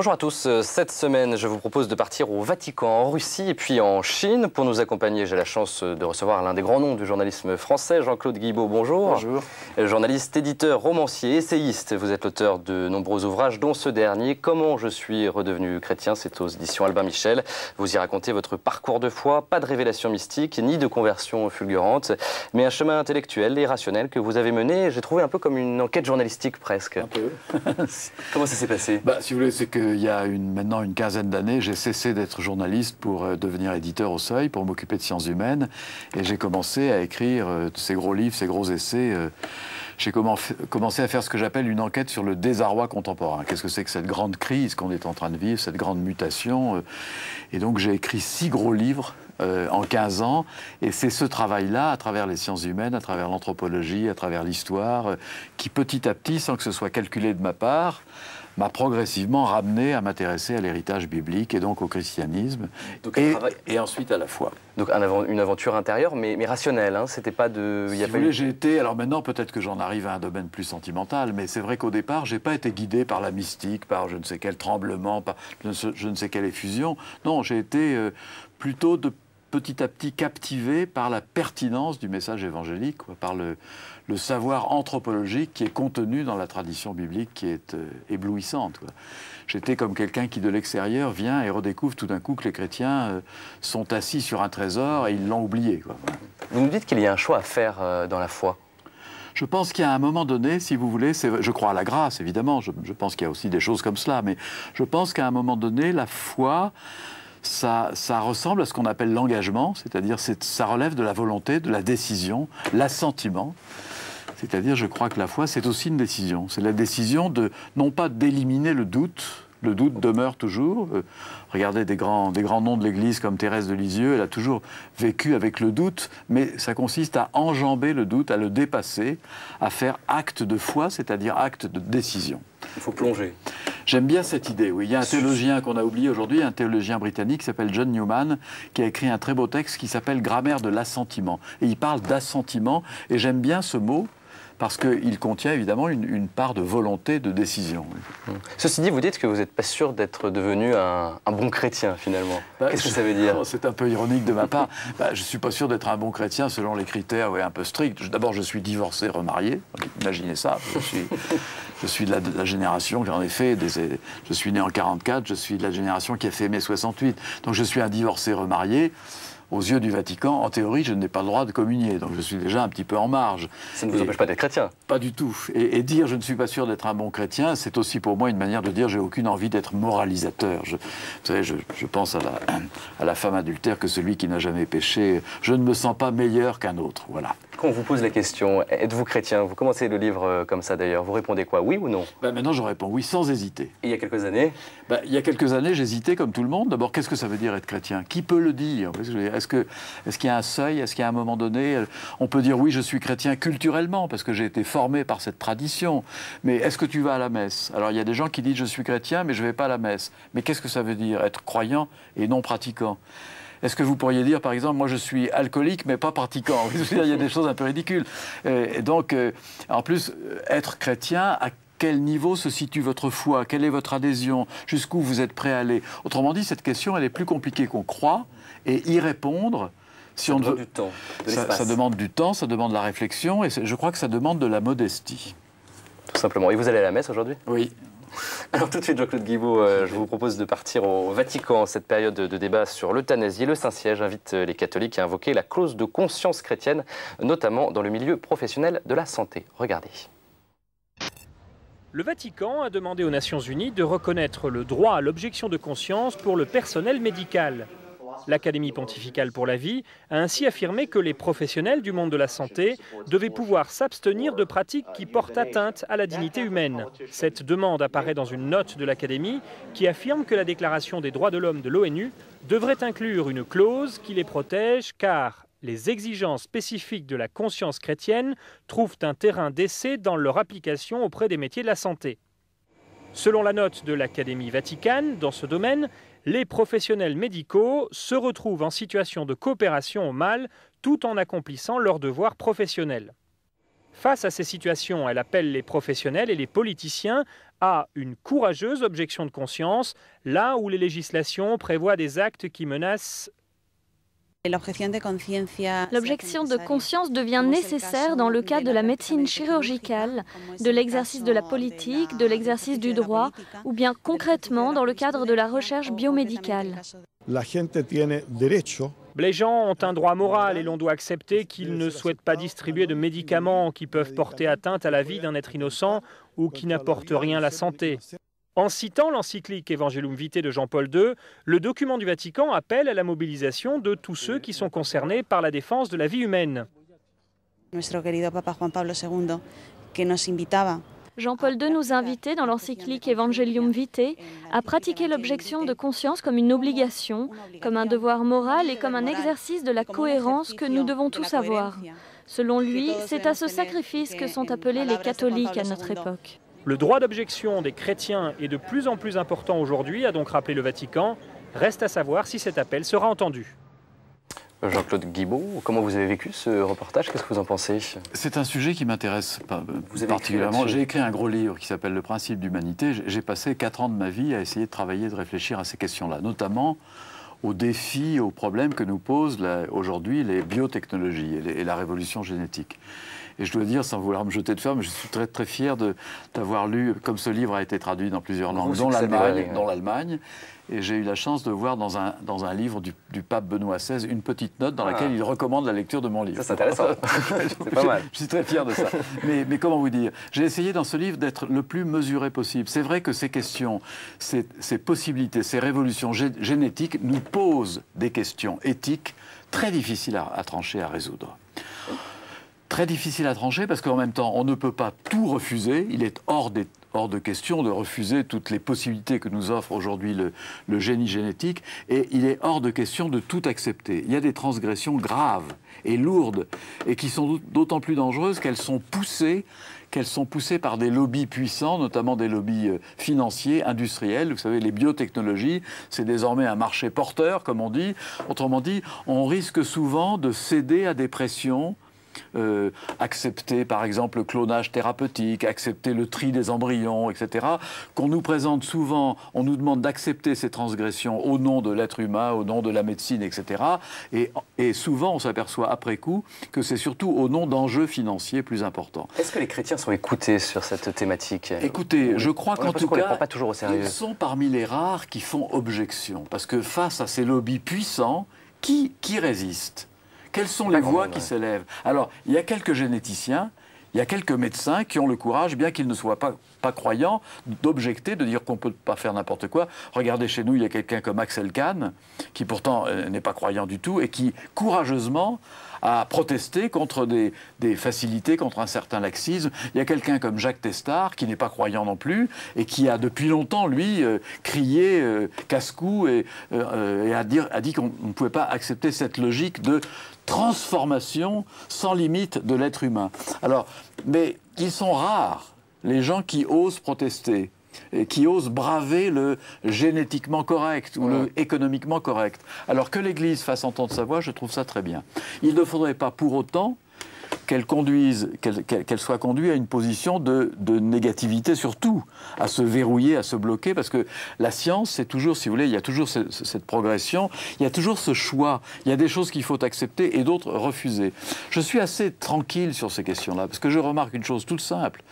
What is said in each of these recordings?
Bonjour à tous. Cette semaine, je vous propose de partir au Vatican, en Russie et puis en Chine. Pour nous accompagner, j'ai la chance de recevoir l'un des grands noms du journalisme français, Jean-Claude Guibaud. Bonjour. Bonjour. Journaliste, éditeur, romancier, essayiste. Vous êtes l'auteur de nombreux ouvrages, dont ce dernier, Comment je suis redevenu chrétien. C'est aux éditions Albin Michel. Vous y racontez votre parcours de foi, pas de révélation mystique, ni de conversion fulgurante, mais un chemin intellectuel et rationnel que vous avez mené, j'ai trouvé un peu comme une enquête journalistique presque. Un peu. Comment ça s'est passé? Si vous voulez, c'est qu'il y a maintenant une quinzaine d'années, j'ai cessé d'être journaliste pour devenir éditeur au Seuil, pour m'occuper de sciences humaines. Et j'ai commencé à écrire ces gros livres, ces gros essais. J'ai commencé à faire ce que j'appelle une enquête sur le désarroi contemporain. Qu'est-ce que c'est que cette grande crise qu'on est en train de vivre, cette grande mutation? Et donc j'ai écrit 6 gros livres en 15 ans. Et c'est ce travail-là, à travers les sciences humaines, à travers l'anthropologie, à travers l'histoire, qui petit à petit, sans que ce soit calculé de ma part, m'a progressivement ramené à m'intéresser à l'héritage biblique et donc au christianisme, donc et ensuite à la foi. Donc une aventure intérieure, mais rationnelle, hein. C'était pas de... Si vous voulez, j'ai été... Alors maintenant, peut-être que j'en arrive à un domaine plus sentimental, mais c'est vrai qu'au départ, j'ai pas été guidé par la mystique, par je ne sais quel tremblement, par je ne sais quelle effusion. Non, j'ai été plutôt petit à petit captivé par la pertinence du message évangélique, par le savoir anthropologique qui est contenu dans la tradition biblique qui est éblouissante. J'étais comme quelqu'un qui, de l'extérieur, vient et redécouvre tout d'un coup que les chrétiens sont assis sur un trésor et ils l'ont oublié. Vous nous dites qu'il y a un choix à faire dans la foi. Je pense qu'il y a un moment donné, si vous voulez, je crois à la grâce, évidemment, je pense qu'il y a aussi des choses comme cela, mais je pense qu'à un moment donné, la foi... Ça ressemble à ce qu'on appelle l'engagement, c'est-à-dire ça relève de la volonté, de la décision, l'assentiment. C'est-à-dire, je crois que la foi, c'est aussi une décision. C'est la décision de, non pas d'éliminer le doute demeure toujours. Regardez des grands noms de l'Église comme Thérèse de Lisieux, elle a toujours vécu avec le doute, mais ça consiste à enjamber le doute, à le dépasser, à faire acte de foi, c'est-à-dire acte de décision. Il faut plonger. J'aime bien cette idée, oui. Il y a un théologien qu'on a oublié aujourd'hui, un théologien britannique qui s'appelle John Newman, qui a écrit un très beau texte qui s'appelle « Grammaire de l'assentiment ». Et il parle d'assentiment, et j'aime bien ce mot, parce qu'il contient évidemment une part de volonté, de décision. Ceci dit, vous dites que vous n'êtes pas sûr d'être devenu un bon chrétien, finalement. Qu'est-ce que ça veut dire? C'est un peu ironique de ma part. Je ne suis pas sûr d'être un bon chrétien selon les critères un peu stricts. D'abord, je suis divorcé, remarié. Imaginez ça. Je suis de la génération, en effet, je suis né en 44, je suis de la génération qui a fait mai 68. Donc je suis un divorcé remarié. Aux yeux du Vatican, en théorie, je n'ai pas le droit de communier, donc je suis déjà un petit peu en marge. Ça ne vous empêche pas d'être chrétien? Pas du tout. Et dire je ne suis pas sûr d'être un bon chrétien, c'est aussi pour moi une manière de dire j'ai aucune envie d'être moralisateur. Vous savez, je pense à la femme adultère que celui qui n'a jamais péché. Je ne me sens pas meilleur qu'un autre, voilà. Quand on vous pose la question, êtes-vous chrétien? Vous commencez le livre comme ça d'ailleurs, vous répondez quoi, oui ou non? Maintenant je réponds oui sans hésiter. Et il y a quelques années? Il y a quelques années, j'hésitais comme tout le monde. D'abord, qu'est-ce que ça veut dire être chrétien? Qui peut le dire? Est-ce qu'il y a un seuil? Est-ce qu'il y a un moment donné? On peut dire oui, je suis chrétien culturellement, parce que j'ai été formé par cette tradition. Mais est-ce que tu vas à la messe? Alors, il y a des gens qui disent je suis chrétien, mais je ne vais pas à la messe. Mais qu'est-ce que ça veut dire, être croyant et non pratiquant? Est-ce que vous pourriez dire, par exemple, moi je suis alcoolique mais pas pratiquant? Il y a des choses un peu ridicules. Et donc, en plus, être chrétien, à quel niveau se situe votre foi? Quelle est votre adhésion? Jusqu'où vous êtes prêt à aller? Autrement dit, cette question, elle est plus compliquée qu'on croit. Et y répondre, si on demande du temps, de l'espace. Ça demande du temps, ça demande de la réflexion, et je crois que ça demande de la modestie. Tout simplement. Et vous allez à la messe aujourd'hui? Oui. Alors tout de suite, Jean-Claude Guibaud, je vous propose de partir au Vatican. Cette période de débat sur l'euthanasie, le Saint-Siège invite les catholiques à invoquer la clause de conscience chrétienne, notamment dans le milieu professionnel de la santé. Regardez. Le Vatican a demandé aux Nations Unies de reconnaître le droit à l'objection de conscience pour le personnel médical. L'Académie pontificale pour la vie a ainsi affirmé que les professionnels du monde de la santé devaient pouvoir s'abstenir de pratiques qui portent atteinte à la dignité humaine. Cette demande apparaît dans une note de l'Académie qui affirme que la Déclaration des droits de l'homme de l'ONU devrait inclure une clause qui les protège car les exigences spécifiques de la conscience chrétienne trouvent un terrain d'essai dans leur application auprès des métiers de la santé. Selon la note de l'Académie vaticane, dans ce domaine, les professionnels médicaux se retrouvent en situation de coopération au mal tout en accomplissant leurs devoirs professionnels. Face à ces situations, elle appelle les professionnels et les politiciens A. Une courageuse objection de conscience, là où les législations prévoient des actes qui menacent. L'objection de conscience devient nécessaire dans le cas de la médecine chirurgicale, de l'exercice de la politique, de l'exercice du droit, ou bien concrètement dans le cadre de la recherche biomédicale. Les gens ont un droit moral et l'on doit accepter qu'ils ne souhaitent pas distribuer de médicaments qui peuvent porter atteinte à la vie d'un être innocent ou qui n'apportent rien à la santé. En citant l'encyclique Evangelum Vitae de Jean-Paul II, le document du Vatican appelle à la mobilisation de tous ceux qui sont concernés par la défense de la vie humaine. Jean-Paul II nous invitait dans l'encyclique Evangelium Vitae à pratiquer l'objection de conscience comme une obligation, comme un devoir moral et comme un exercice de la cohérence que nous devons tous avoir. Selon lui, c'est à ce sacrifice que sont appelés les catholiques à notre époque. Le droit d'objection des chrétiens est de plus en plus important aujourd'hui, a donc rappelé le Vatican. Reste à savoir si cet appel sera entendu. Jean-Claude Guibaud, comment vous avez vécu ce reportage? Qu'est-ce que vous en pensez? C'est un sujet qui m'intéresse particulièrement. J'ai écrit un gros livre qui s'appelle Le principe d'humanité. J'ai passé 4 ans de ma vie à essayer de travailler, de réfléchir à ces questions-là, notamment aux défis, aux problèmes que nous posent aujourd'hui les biotechnologies et la révolution génétique. Et je dois dire, sans vouloir me jeter de fleurs, mais je suis très, très fier d'avoir lu, comme ce livre a été traduit dans plusieurs langues, dont l'Allemagne. Et j'ai eu la chance de voir dans un livre du pape Benoît XVI une petite note dans laquelle il recommande la lecture de mon livre. Ça, c'est intéressant. C'est pas mal. Je suis très fier de ça. Mais comment vous dire? J'ai essayé dans ce livre d'être le plus mesuré possible. C'est vrai que ces questions, ces possibilités, ces révolutions génétiques nous posent des questions éthiques très difficiles à trancher, à résoudre. Très difficile à trancher parce qu'en même temps, on ne peut pas tout refuser. Il est hors de question de refuser toutes les possibilités que nous offre aujourd'hui le génie génétique. Et il est hors de question de tout accepter. Il y a des transgressions graves et lourdes et qui sont d'autant plus dangereuses qu'elles sont poussées par des lobbies puissants, notamment des lobbies financiers, industriels. Vous savez, les biotechnologies, c'est désormais un marché porteur, comme on dit. Autrement dit, on risque souvent de céder à des pressions. Accepter par exemple le clonage thérapeutique, accepter le tri des embryons, etc., qu'on nous présente souvent, on nous demande d'accepter ces transgressions au nom de l'être humain, au nom de la médecine, etc. Et souvent on s'aperçoit après coup que c'est surtout au nom d'enjeux financiers plus importants. Est-ce que les chrétiens sont écoutés sur cette thématique? Écoutez, je crois qu'en tout cas, pas toujours au sérieux. Ils sont parmi les rares qui font objection, parce que face à ces lobbies puissants, qui résiste? Quelles sont les voix qui s'élèvent? Alors, il y a quelques généticiens, il y a quelques médecins qui ont le courage, bien qu'ils ne soient pas croyants, d'objecter, de dire qu'on ne peut pas faire n'importe quoi. Regardez, chez nous, il y a quelqu'un comme Axel Kahn, qui pourtant n'est pas croyant du tout, et qui, courageusement, a protesté contre des facilités, contre un certain laxisme. Il y a quelqu'un comme Jacques Testard, qui n'est pas croyant non plus, et qui a depuis longtemps, lui, crié casse-cou et a dit qu'on ne pouvait pas accepter cette logique de transformation sans limite de l'être humain. Alors, mais ils sont rares, les gens qui osent protester, et qui osent braver le génétiquement correct ou le économiquement correct. Alors que l'Église fasse entendre sa voix, je trouve ça très bien. Il ne faudrait pas pour autant qu'elle soit conduite à une position de négativité, surtout à se verrouiller, à se bloquer, parce que la science, c'est toujours, si vous voulez, il y a toujours cette progression, il y a toujours ce choix, il y a des choses qu'il faut accepter et d'autres refuser. Je suis assez tranquille sur ces questions-là, parce que je remarque une chose toute simple,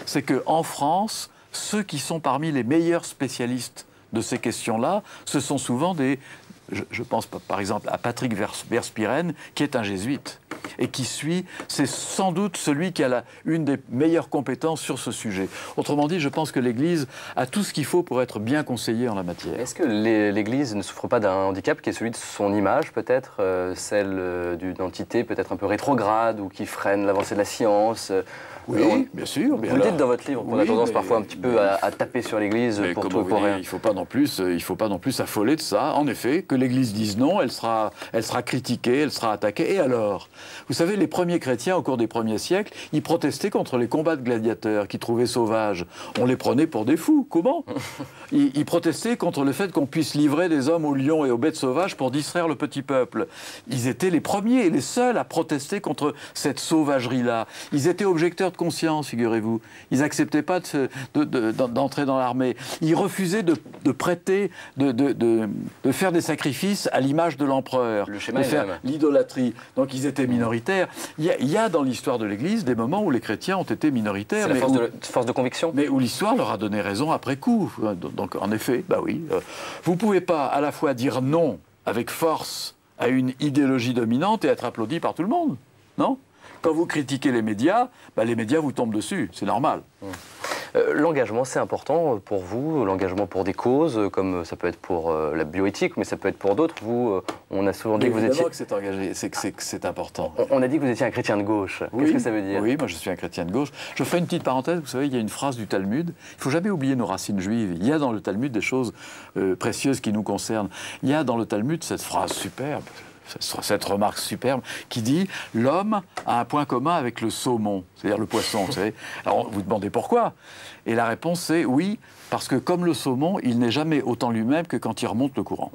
c'est qu'en France, ceux qui sont parmi les meilleurs spécialistes de ces questions-là, ce sont souvent je pense par exemple à Patrick Verspieren, qui est un jésuite, et qui c'est sans doute celui qui a une des meilleures compétences sur ce sujet. Autrement dit, je pense que l'Église a tout ce qu'il faut pour être bien conseillée en la matière. Est-ce que l'Église ne souffre pas d'un handicap qui est celui de son image, peut-être, celle d'une entité peut-être un peu rétrograde, ou qui freine l'avancée de la science? Oui, bien sûr. Vous le dites dans votre livre, qu'on a tendance parfois un petit peu à taper sur l'Église pour tout et pour rien. Il ne faut pas non plus s'affoler de ça. En effet, que l'Église dise non, elle sera critiquée, elle sera attaquée. Et alors? Vous savez, les premiers chrétiens, au cours des premiers siècles, ils protestaient contre les combats de gladiateurs qu'ils trouvaient sauvages. On les prenait pour des fous. Comment? Ils protestaient contre le fait qu'on puisse livrer des hommes aux lions et aux bêtes sauvages pour distraire le petit peuple. Ils étaient les premiers et les seuls à protester contre cette sauvagerie-là. Ils étaient objecteurs de conscience, figurez-vous. Ils n'acceptaient pas d'entrer dans l'armée. Ils refusaient de prêter, de faire des sacrifices à l'image de l'empereur, de faire l'idolâtrie. Donc ils étaient minoritaires. Il y a dans l'histoire de l'Église des moments où les chrétiens ont été minoritaires. C'est la force de conviction. Mais où l'histoire leur a donné raison après coup. Donc en effet, bah oui. Vous ne pouvez pas à la fois dire non avec force à une idéologie dominante et être applaudi par tout le monde. Non? Quand vous critiquez les médias vous tombent dessus. C'est normal. L'engagement, c'est important pour vous, l'engagement pour des causes, comme ça peut être pour la bioéthique, mais ça peut être pour d'autres. Vous, on a souvent dit que vous étiez... que c'est engagé, c'est important. On a dit que vous étiez un chrétien de gauche. Oui, qu'est-ce que ça veut dire? Oui, moi je suis un chrétien de gauche. Je ferai une petite parenthèse, vous savez, il y a une phrase du Talmud, il ne faut jamais oublier nos racines juives. Il y a dans le Talmud des choses précieuses qui nous concernent. Il y a dans le Talmud cette phrase superbe, cette remarque superbe qui dit « L'homme a un point commun avec le saumon », c'est-à-dire le poisson, vous savez. Alors vous demandez pourquoi? Et la réponse c'est « Oui, parce que comme le saumon, il n'est jamais autant lui-même que quand il remonte le courant ».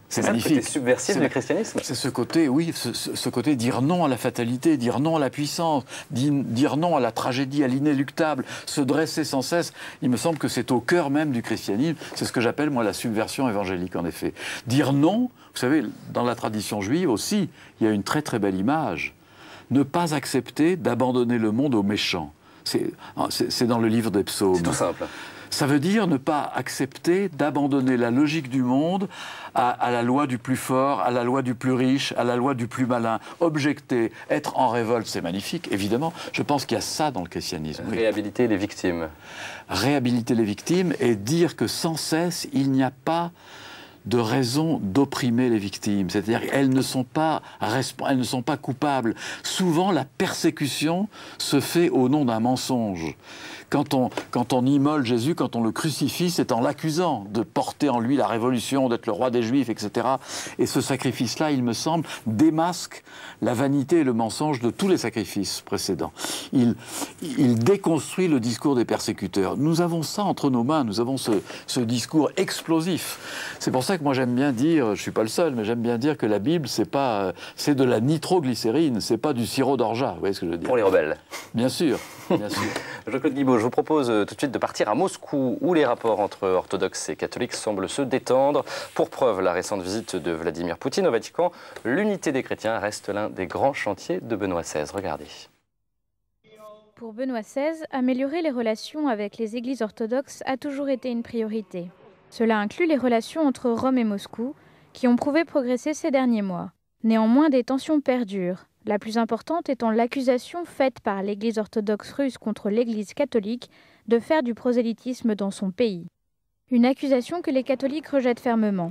C'est magnifique. C'est subversif du christianisme. C'est ce côté, oui, ce côté dire non à la fatalité, dire non à la puissance, dire non à la tragédie, à l'inéluctable, se dresser sans cesse. Il me semble que c'est au cœur même du christianisme. C'est ce que j'appelle, moi, la subversion évangélique, en effet. Dire non, vous savez, dans la tradition juive aussi, il y a une très très belle image. Ne pas accepter d'abandonner le monde aux méchants. C'est dans le livre des psaumes. C'est tout simple. Ça veut dire ne pas accepter d'abandonner la logique du monde à la loi du plus fort, à la loi du plus riche, à la loi du plus malin. Objecter, être en révolte, c'est magnifique, évidemment. Je pense qu'il y a ça dans le christianisme. Oui. Réhabiliter les victimes. Réhabiliter les victimes et dire que sans cesse, il n'y a pas de raison d'opprimer les victimes. C'est-à-dire qu'elles ne sont pas coupables. Souvent, la persécution se fait au nom d'un mensonge. Quand on immole Jésus, quand on le crucifie, c'est en l'accusant de porter en lui la révolution, d'être le roi des Juifs, etc. Et ce sacrifice-là, il me semble, démasque la vanité et le mensonge de tous les sacrifices précédents. Il déconstruit le discours des persécuteurs. Nous avons ça entre nos mains, nous avons ce discours explosif. C'est pour ça que moi j'aime bien dire, je ne suis pas le seul, mais j'aime bien dire que la Bible, c'est de la nitroglycérine, c'est pas du sirop d'orgeat. Vous voyez ce que je veux dire? Pour les rebelles. Bien sûr, bien sûr. Jean-Claude Guibaud, je vous propose tout de suite de partir à Moscou, où les rapports entre orthodoxes et catholiques semblent se détendre. Pour preuve, la récente visite de Vladimir Poutine au Vatican, l'unité des chrétiens reste l'un des grands chantiers de Benoît XVI. Regardez. Pour Benoît XVI, améliorer les relations avec les églises orthodoxes a toujours été une priorité. Cela inclut les relations entre Rome et Moscou, qui ont prouvé progresser ces derniers mois. Néanmoins, des tensions perdurent. La plus importante étant l'accusation faite par l'Église orthodoxe russe contre l'Église catholique de faire du prosélytisme dans son pays. Une accusation que les catholiques rejettent fermement.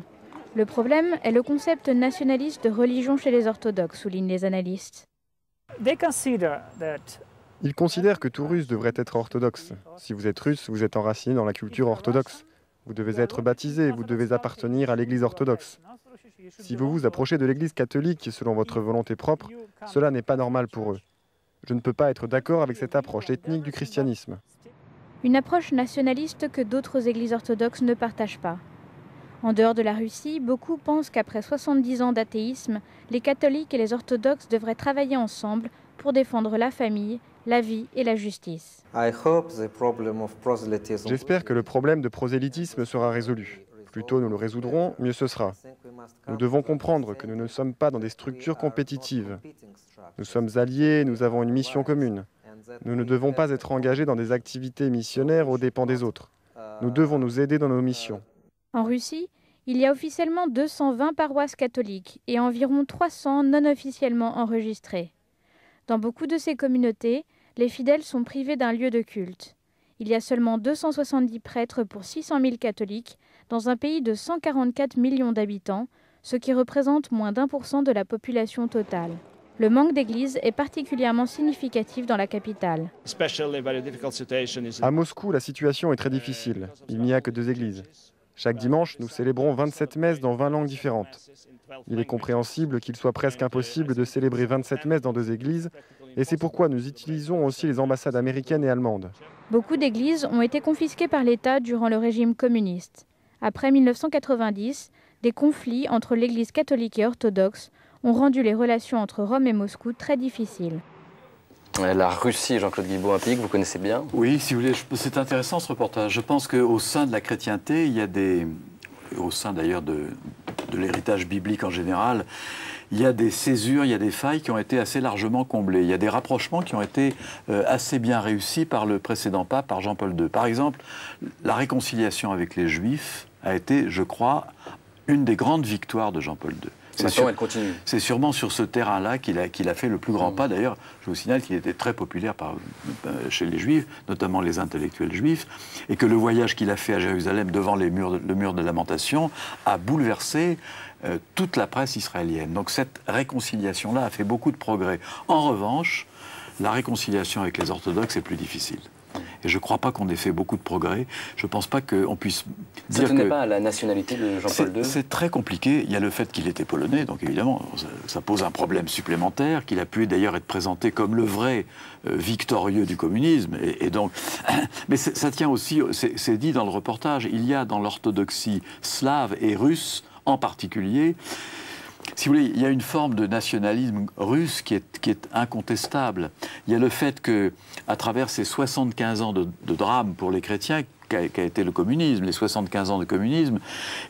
Le problème est le concept nationaliste de religion chez les orthodoxes, soulignent les analystes. Ils considèrent que tout russe devrait être orthodoxe. Si vous êtes russe, vous êtes enraciné dans la culture orthodoxe. Vous devez être baptisé, vous devez appartenir à l'Église orthodoxe. Si vous vous approchez de l'Église catholique selon votre volonté propre, cela n'est pas normal pour eux. Je ne peux pas être d'accord avec cette approche ethnique du christianisme. Une approche nationaliste que d'autres églises orthodoxes ne partagent pas. En dehors de la Russie, beaucoup pensent qu'après 70 ans d'athéisme, les catholiques et les orthodoxes devraient travailler ensemble pour défendre la famille, la vie et la justice. J'espère que le problème de prosélytisme sera résolu. Plus tôt nous le résoudrons, mieux ce sera. Nous devons comprendre que nous ne sommes pas dans des structures compétitives. Nous sommes alliés, nous avons une mission commune. Nous ne devons pas être engagés dans des activités missionnaires aux dépens des autres. Nous devons nous aider dans nos missions. En Russie, il y a officiellement 220 paroisses catholiques et environ 300 non officiellement enregistrées. Dans beaucoup de ces communautés, les fidèles sont privés d'un lieu de culte. Il y a seulement 270 prêtres pour 600 000 catholiques dans un pays de 144 millions d'habitants, ce qui représente moins d'1% de la population totale. Le manque d'églises est particulièrement significatif dans la capitale. À Moscou, la situation est très difficile. Il n'y a que 2 églises. Chaque dimanche, nous célébrons 27 messes dans 20 langues différentes. Il est compréhensible qu'il soit presque impossible de célébrer 27 messes dans 2 églises, et c'est pourquoi nous utilisons aussi les ambassades américaines et allemandes. Beaucoup d'églises ont été confisquées par l'État durant le régime communiste. Après 1990, des conflits entre l'Église catholique et orthodoxe ont rendu les relations entre Rome et Moscou très difficiles. La Russie, Jean-Claude Guilbault, un pays que vous connaissez bien. Oui, si vous voulez, c'est intéressant ce reportage. Je pense qu'au sein de la chrétienté, il y a des... au sein d'ailleurs de l'héritage biblique en général, il y a des césures, il y a des failles qui ont été assez largement comblées. Il y a des rapprochements qui ont été assez bien réussis par le précédent pape, par Jean-Paul II. Par exemple, la réconciliation avec les Juifs a été, je crois, une des grandes victoires de Jean-Paul II. Elle continue. C'est sûrement sur ce terrain-là qu'il a fait le plus grand pas. D'ailleurs, je vous signale qu'il était très populaire chez les Juifs, notamment les intellectuels juifs, et que le voyage qu'il a fait à Jérusalem devant le mur de lamentation a bouleversé toute la presse israélienne. Donc cette réconciliation-là a fait beaucoup de progrès. En revanche, la réconciliation avec les orthodoxes est plus difficile. Et je ne crois pas qu'on ait fait beaucoup de progrès. Je ne pense pas qu'on puisse dire que... Ça ne tenait pas à la nationalité de Jean-Paul II? C'est très compliqué. Il y a le fait qu'il était polonais, donc évidemment, ça pose un problème supplémentaire, qu'il a pu d'ailleurs être présenté comme le vrai victorieux du communisme. Et donc... Mais ça tient aussi, c'est dit dans le reportage, il y a dans l'orthodoxie slave et russe en particulier... Si vous voulez, il y a une forme de nationalisme russe qui est incontestable. Il y a le fait que, à travers ces 75 ans de drame pour les chrétiens, qu'a été le communisme, les 75 ans de communisme,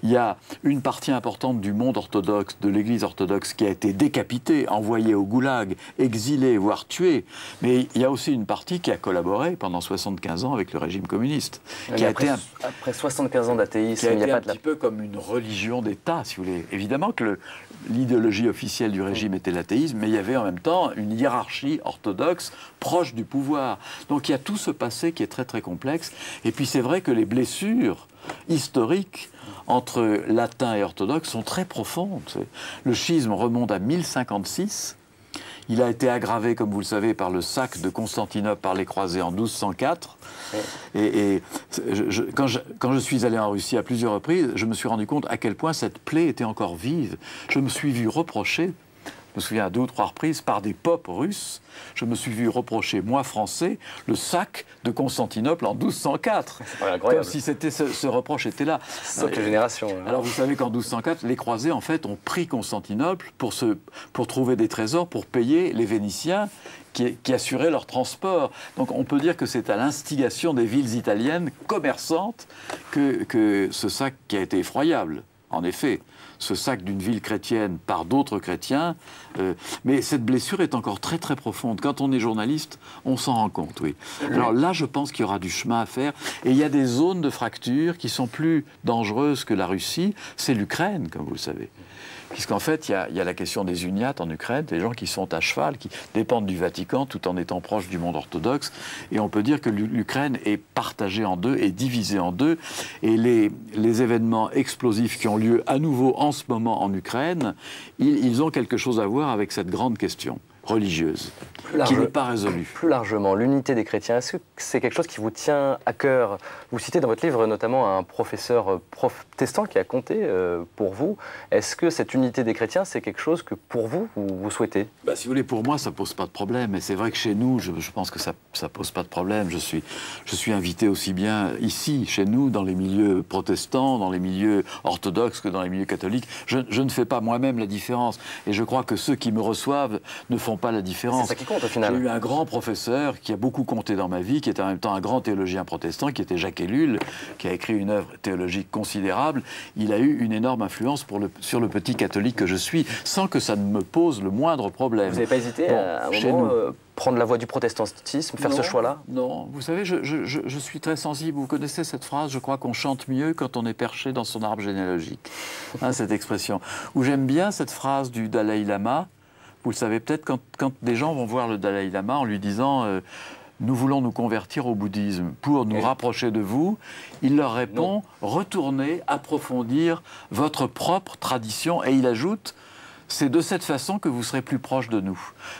il y a une partie importante du monde orthodoxe, de l'Église orthodoxe, qui a été décapitée, envoyée au goulag, exilée, voire tuée. Mais il y a aussi une partie qui a collaboré pendant 75 ans avec le régime communiste. Qui après 75 ans d'athéisme, il n'y a pas un petit peu comme une religion d'État, si vous voulez. Évidemment que l'idéologie officielle du régime était l'athéisme, mais il y avait en même temps une hiérarchie orthodoxe proche du pouvoir. Donc il y a tout ce passé qui est très très complexe. Et puis c'est vrai que les blessures historiques entre latins et orthodoxes sont très profondes. Le schisme remonte à 1056. Il a été aggravé, comme vous le savez, par le sac de Constantinople par les croisés en 1204. Quand je suis allé en Russie à plusieurs reprises, je me suis rendu compte à quel point cette plaie était encore vive. Je me suis vu reprocher, je me souviens à 2 ou 3 reprises, par des popes russes, je me suis vu reprocher, moi français, le sac de Constantinople en 1204. C'est incroyable. Comme si ce reproche était là. Sacrée génération. Alors vous savez qu'en 1204, les croisés en fait ont pris Constantinople pour trouver des trésors, pour payer les Vénitiens qui assuraient leur transport. Donc on peut dire que c'est à l'instigation des villes italiennes commerçantes que ce sac qui a été effroyable, en effet. Ce sac d'une ville chrétienne par d'autres chrétiens. Mais cette blessure est encore très très profonde. Quand on est journaliste, on s'en rend compte, oui. Alors là, je pense qu'il y aura du chemin à faire. Et il y a des zones de fracture qui sont plus dangereuses que la Russie. C'est l'Ukraine, comme vous le savez. Puisqu'en fait, il y a la question des uniates en Ukraine, des gens qui sont à cheval, qui dépendent du Vatican tout en étant proches du monde orthodoxe. Et on peut dire que l'Ukraine est partagée en deux, est divisée en deux. Et les événements explosifs qui ont lieu à nouveau en ce moment en Ukraine, ils ont quelque chose à voir avec cette grande question religieuse, qui n'est pas résolue. Plus largement, l'unité des chrétiens, est-ce que c'est quelque chose qui vous tient à cœur? Vous citez dans votre livre notamment un professeur protestant qui a compté pour vous. Est-ce que cette unité des chrétiens, c'est quelque chose que pour vous, vous souhaitez? Si vous voulez, pour moi, ça ne pose pas de problème. Et c'est vrai que chez nous, je pense que ça ne pose pas de problème. Je suis invité aussi bien ici, chez nous, dans les milieux protestants, dans les milieux orthodoxes que dans les milieux catholiques. Je ne fais pas moi-même la différence. Et je crois que ceux qui me reçoivent ne font pas la différence. C'est ça qui compte au final. J'ai eu un grand professeur qui a beaucoup compté dans ma vie, qui était en même temps un grand théologien protestant, qui était Jacques Ellul, qui a écrit une œuvre théologique considérable. Il a eu une énorme influence sur le petit catholique que je suis, sans que ça ne me pose le moindre problème. Vous n'avez pas hésité à un moment prendre la voie du protestantisme, faire ce choix-là? Non, vous savez, je suis très sensible. Vous connaissez cette phrase, je crois qu'on chante mieux quand on est perché dans son arbre généalogique. Cette expression. Ou j'aime bien cette phrase du Dalai Lama. Vous le savez peut-être, quand des gens vont voir le Dalai Lama en lui disant nous voulons nous convertir au bouddhisme pour nous rapprocher de vous, il leur répond retournez approfondir votre propre tradition. Et il ajoute c'est de cette façon que vous serez plus proche de nous.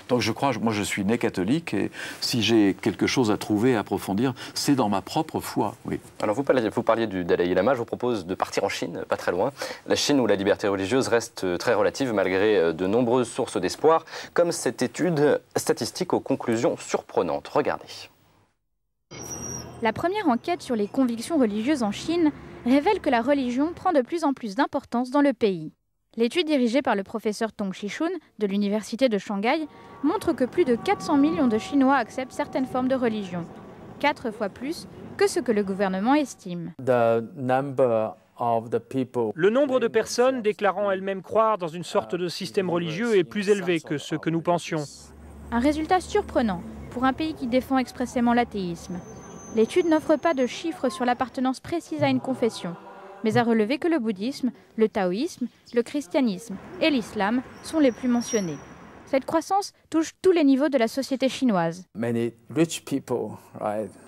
Donc je crois, moi je suis né catholique, et si j'ai quelque chose à trouver, à approfondir, c'est dans ma propre foi, oui. Alors vous parliez du Dalai Lama, je vous propose de partir en Chine, pas très loin. La Chine où la liberté religieuse reste très relative malgré de nombreuses sources d'espoir, comme cette étude statistique aux conclusions surprenantes. Regardez. La première enquête sur les convictions religieuses en Chine révèle que la religion prend de plus en plus d'importance dans le pays. L'étude dirigée par le professeur Tong Shishun de l'université de Shanghai montre que plus de 400 millions de Chinois acceptent certaines formes de religion, 4 fois plus que ce que le gouvernement estime. Le nombre de personnes déclarant elles-mêmes croire dans une sorte de système religieux est plus élevé que ce que nous pensions. Un résultat surprenant pour un pays qui défend expressément l'athéisme. L'étude n'offre pas de chiffres sur l'appartenance précise à une confession, mais a relevé que le bouddhisme, le taoïsme, le christianisme et l'islam sont les plus mentionnés. Cette croissance touche tous les niveaux de la société chinoise.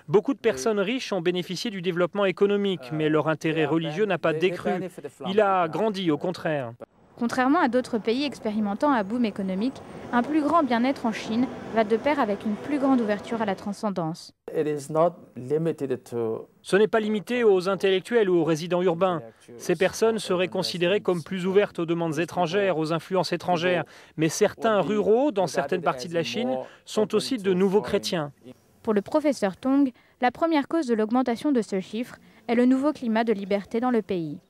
Beaucoup de personnes riches ont bénéficié du développement économique, mais leur intérêt religieux n'a pas décru. Il a grandi, au contraire. Contrairement à d'autres pays expérimentant un boom économique, un plus grand bien-être en Chine va de pair avec une plus grande ouverture à la transcendance. Ce n'est pas limité aux intellectuels ou aux résidents urbains. Ces personnes seraient considérées comme plus ouvertes aux demandes étrangères, aux influences étrangères. Mais certains ruraux, dans certaines parties de la Chine, sont aussi de nouveaux chrétiens. Pour le professeur Tong, la première cause de l'augmentation de ce chiffre est le nouveau climat de liberté dans le pays.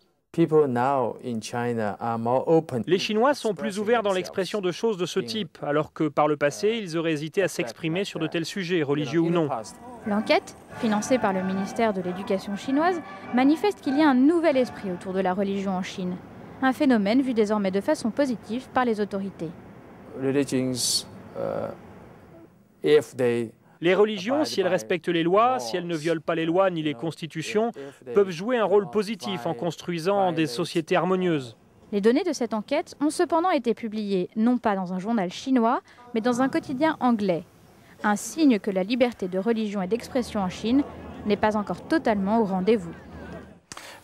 Les Chinois sont plus ouverts dans l'expression de choses de ce type, alors que par le passé, ils auraient hésité à s'exprimer sur de tels sujets, religieux ou non. L'enquête, financée par le ministère de l'Éducation chinoise, manifeste qu'il y a un nouvel esprit autour de la religion en Chine. Un phénomène vu désormais de façon positive par les autorités. Les religions, si elles respectent les lois, si elles ne violent pas les lois ni les constitutions, peuvent jouer un rôle positif en construisant des sociétés harmonieuses. Les données de cette enquête ont cependant été publiées non pas dans un journal chinois, mais dans un quotidien anglais. Un signe que la liberté de religion et d'expression en Chine n'est pas encore totalement au rendez-vous.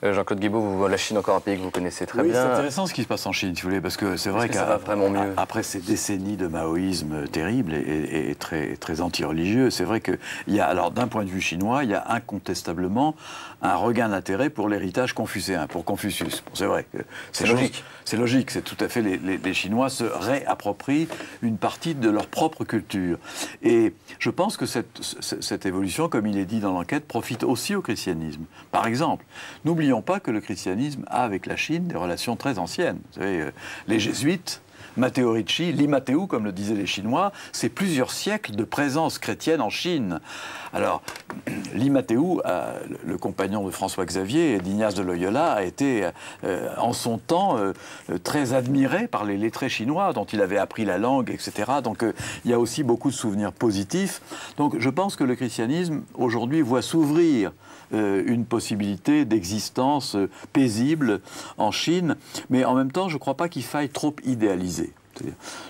Jean-Claude Guibaud, la Chine, encore un pays que vous connaissez très bien. C'est intéressant ce qui se passe en Chine, si vous voulez, parce que c'est vrai qu'après ces décennies de maoïsme terrible et très, très anti-religieux, c'est vrai qu'il y a, alors d'un point de vue chinois, il y a incontestablement un regain d'intérêt pour l'héritage confucéen, pour Confucius. Bon, c'est vrai que c'est logique. C'est logique, c'est tout à fait. Les Chinois se réapproprient une partie de leur propre culture. Et je pense que cette évolution, comme il est dit dans l'enquête, profite aussi au christianisme. Par exemple, n'oublions pas que le christianisme a avec la Chine des relations très anciennes. Vous savez, les jésuites, Matteo Ricci, Limateu, comme le disaient les Chinois, c'est plusieurs siècles de présence chrétienne en Chine. Alors, Limateu, le compagnon de François Xavier et d'Ignace de Loyola, a été en son temps très admiré par les lettrés chinois dont il avait appris la langue, etc. Donc il y a aussi beaucoup de souvenirs positifs. Donc je pense que le christianisme aujourd'hui voit s'ouvrir une possibilité d'existence paisible en Chine, mais en même temps je ne crois pas qu'il faille trop idéaliser.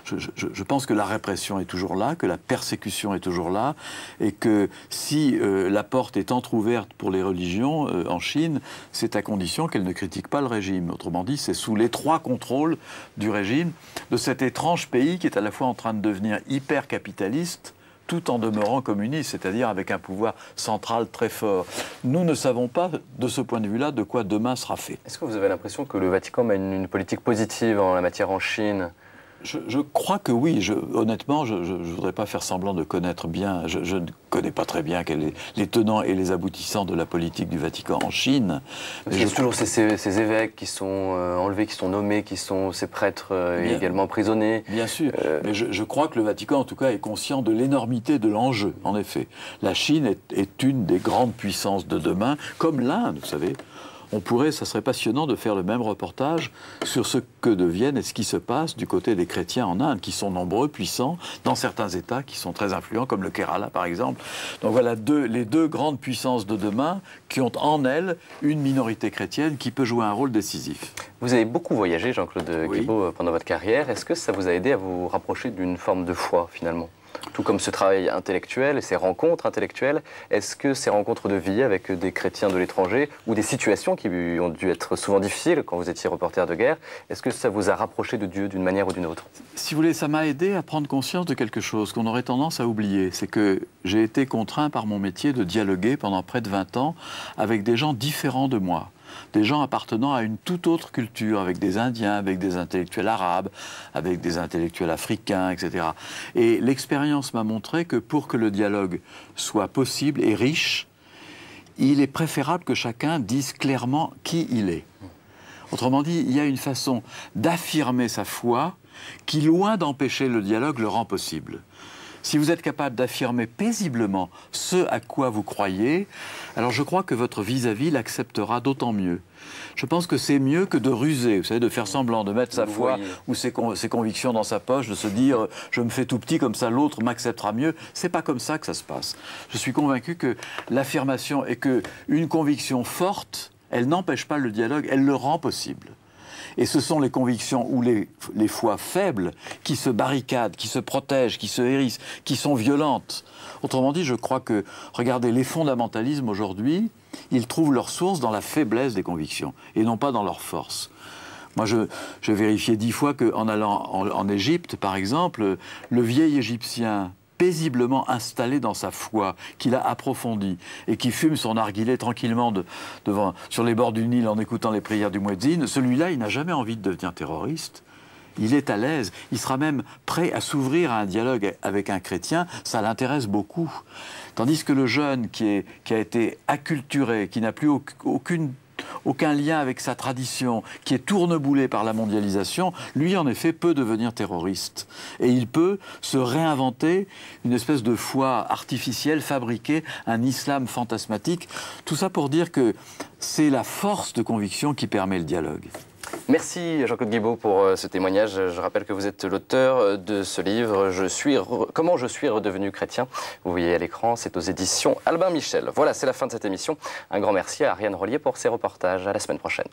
Je pense que la répression est toujours là, que la persécution est toujours là, et que si la porte est entrouverte pour les religions en Chine, c'est à condition qu'elles ne critiquent pas le régime. Autrement dit, c'est sous l'étroit contrôle du régime de cet étrange pays qui est à la fois en train de devenir hyper capitaliste, tout en demeurant communiste, c'est-à-dire avec un pouvoir central très fort. Nous ne savons pas, de ce point de vue-là, de quoi demain sera fait. Est-ce que vous avez l'impression que le Vatican mène une politique positive en la matière en Chine ? Je crois que oui. Honnêtement, je ne voudrais pas faire semblant de connaître bien. Je ne connais pas très bien les tenants et les aboutissants de la politique du Vatican en Chine. Il y a toujours ces évêques qui sont enlevés, qui sont nommés, ces prêtres également emprisonnés. Bien sûr. Mais je crois que le Vatican, en tout cas, est conscient de l'énormité de l'enjeu, en effet. La Chine est une des grandes puissances de demain, comme l'Inde, vous savez. Ça serait passionnant de faire le même reportage sur ce que deviennent et ce qui se passe du côté des chrétiens en Inde, qui sont nombreux, puissants, dans certains États qui sont très influents, comme le Kerala par exemple. Donc voilà les deux grandes puissances de demain qui ont en elles une minorité chrétienne qui peut jouer un rôle décisif. Vous avez beaucoup voyagé, Jean-Claude Guibaud, pendant votre carrière. Est-ce que ça vous a aidé à vous rapprocher d'une forme de foi, finalement ? Tout comme ce travail intellectuel et ces rencontres intellectuelles, est-ce que ces rencontres de vie avec des chrétiens de l'étranger ou des situations qui ont dû être souvent difficiles quand vous étiez reporter de guerre, est-ce que ça vous a rapproché de Dieu d'une manière ou d'une autre? Si vous voulez, ça m'a aidé à prendre conscience de quelque chose qu'on aurait tendance à oublier. C'est que j'ai été contraint par mon métier de dialoguer pendant près de 20 ans avec des gens différents de moi. Des gens appartenant à une toute autre culture, avec des Indiens, avec des intellectuels arabes, avec des intellectuels africains, etc. Et l'expérience m'a montré que pour que le dialogue soit possible et riche, il est préférable que chacun dise clairement qui il est. Autrement dit, il y a une façon d'affirmer sa foi qui, loin d'empêcher le dialogue, le rend possible. Si vous êtes capable d'affirmer paisiblement ce à quoi vous croyez, alors je crois que votre vis-à-vis l'acceptera d'autant mieux. Je pense que c'est mieux que de ruser, vous savez, de faire semblant, de mettre sa foi ou ses convictions dans sa poche, de se dire « je me fais tout petit, comme ça l'autre m'acceptera mieux ». C'est pas comme ça que ça se passe. Je suis convaincu que l'affirmation est qu'une conviction forte, elle n'empêche pas le dialogue, elle le rend possible. Et ce sont les convictions ou les foi faibles qui se barricadent, qui se protègent, qui se hérissent, qui sont violentes. Autrement dit, je crois que, regardez, les fondamentalismes aujourd'hui, ils trouvent leur source dans la faiblesse des convictions et non pas dans leur force. Moi, j'ai vérifié 10 fois qu'en allant en Égypte, par exemple, le vieil Égyptien paisiblement installé dans sa foi, qu'il a approfondie, et qui fume son narguilé tranquillement sur les bords du Nil en écoutant les prières du muezzin, celui-là, il n'a jamais envie de devenir terroriste. Il est à l'aise, il sera même prêt à s'ouvrir à un dialogue avec un chrétien, ça l'intéresse beaucoup. Tandis que le jeune qui a été acculturé, qui n'a plus aucun lien avec sa tradition, qui est tourneboulé par la mondialisation, lui, en effet, peut devenir terroriste. Et il peut se réinventer une espèce de foi artificielle, fabriquer un islam fantasmatique. Tout ça pour dire que c'est la force de conviction qui permet le dialogue. Merci Jean-Claude Guibaud pour ce témoignage. Je rappelle que vous êtes l'auteur de ce livre « Comment je suis redevenu chrétien ». Vous voyez à l'écran, c'est aux éditions Albin Michel. Voilà, c'est la fin de cette émission. Un grand merci à Ariane Rollier pour ses reportages. À la semaine prochaine.